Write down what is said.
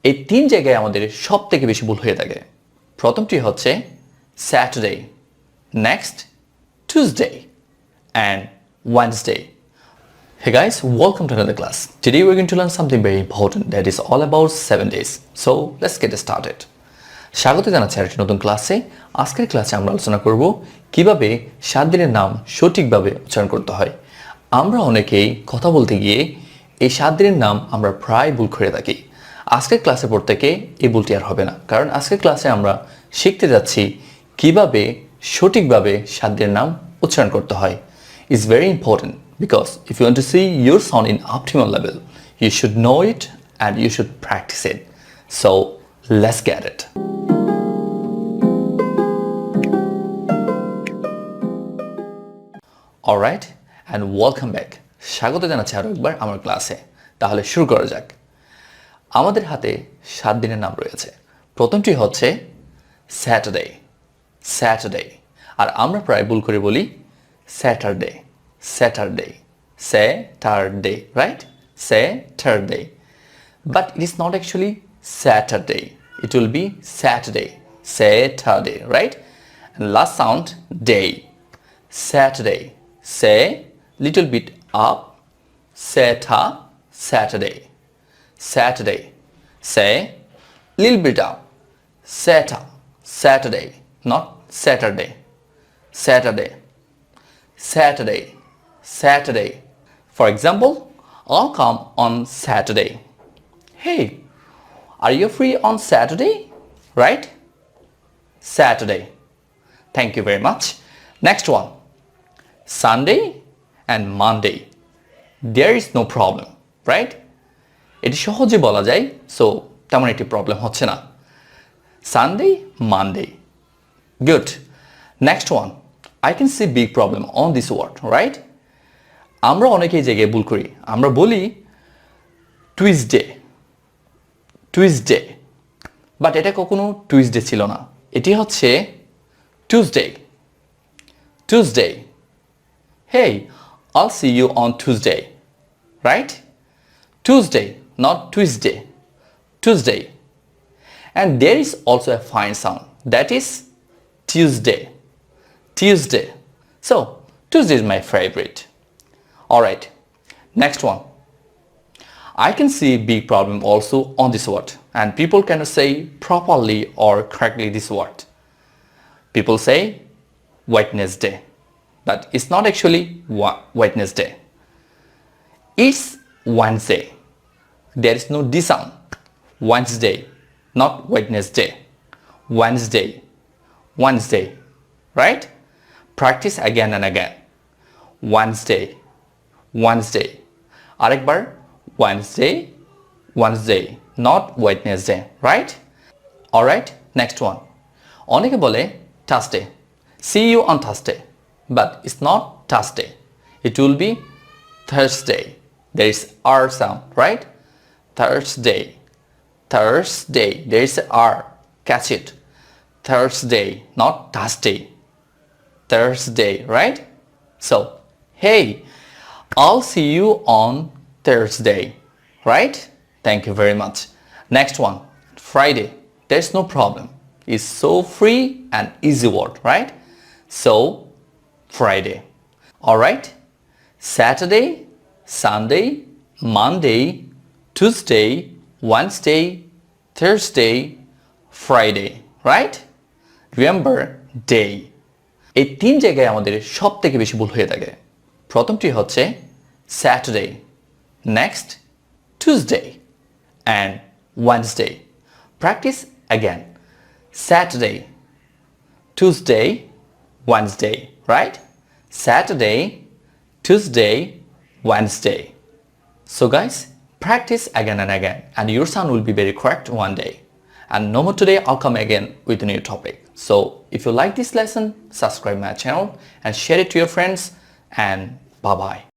এই তিন জায়গায় আমাদের সবথেকে বেশি ভুল হয়ে থাকে। প্রথমটি হচ্ছে Saturday, next Tuesday and Wednesday. Hey guys, welcome to another class. Today we're going to learn something very important that is all about 7 days. So let's get started. স্বাগত জানাচ্ছি আরেকটি নতুন ক্লাসে। আজকের ক্লাসে আমরা আলোচনা করব কিভাবে 7 দিনের নাম সঠিকভাবে উচ্চারণ করতে হয়। আমরা অনেকেই কথা বলতে গিয়ে এই 7 দিনের নাম আমরা প্রায় ভুল করে থাকি। আজকের ক্লাসে পর থেকে এই ভুলটি আর হবে না, কারণ আজকের ক্লাসে আমরা শিখতে যাচ্ছি কিভাবে সঠিকভাবে 7 দিনের নাম উচ্চারণ করতে হয়। It's very important because if you want to see your sound in optimal level, you should know it and you should practice it. So let's get it. Alright, and welcome back. স্বাগত জানাচ্ছি আরো একবার আমার ক্লাসে। তাহলে শুরু করা যাক। আমাদের হাতে 7 দিনের নাম রয়েছে। প্রথমটি হচ্ছে স্যাটারডে, আর আমরা প্রায় ভুল করে বলি Saturday, right? Saturday. But it is not actually Saturday. It will be Saturday, right? And last sound, day. Saturday. Say little bit up. Saturday. Say little bit up. Saturday. Not Saturday. Saturday. For example, I'll come on Saturday. Hey, are you free on Saturday? Right? Saturday. Thank you very much. Next one. Sunday and Monday. There is no problem, right? এটি সহজে বলা যায়, so তেমন একটি problem হচ্ছে না। Sunday, Monday. Good. Next one. I can see big problem on this word, right? আমরা অনেকেই জায়গায় ভুল করি। আমরা বলি টুইসডে, বাট এটা কখনো টুইসডে ছিল না, এটি হচ্ছে Tuesday. Hey, I'll see you on Tuesday, right? Tuesday, not Tuesday. And there is also a fine sound, that is Tuesday. So Tuesday is my favorite. Alright, next one. I can see big problem also on this word, and people cannot say properly or correctly this word. People say Wednesday, but it's not actually Wednesday. It's Wednesday. There is no D sound. Wednesday, not Wednesday. Wednesday, right? Practice again and again. Wednesday. Arekbar, Wednesday, not Wednesday, right? Alright, next one. Oneke bole Thursday. See you on Thursday. But it's not Thursday. It will be Thursday. There is R sound, right? Thursday. There is a R. Catch it. Thursday, not Thursday, right? So, hey, I'll see you on Thursday, right? Thank you very much. Next one, Friday. There's no problem. It's so free and easy word, right? So, Friday. Alright? Saturday, Sunday, Monday, Tuesday, Wednesday, Thursday, Friday, right? Remember, day. এই তিন জায়গায় আমাদের সবথেকে বেশি ভুল হয়ে থাকে। প্রথমটি হচ্ছে Saturday, next Tuesday and Wednesday. Practice again. Saturday, Tuesday, Wednesday, right? Saturday, Tuesday, Wednesday. So guys, practice again and again, and your sound will be very correct one day. And no more today, I'll come again with a new topic. So if you like this lesson, subscribe my channel and share it to your friends, and bye bye.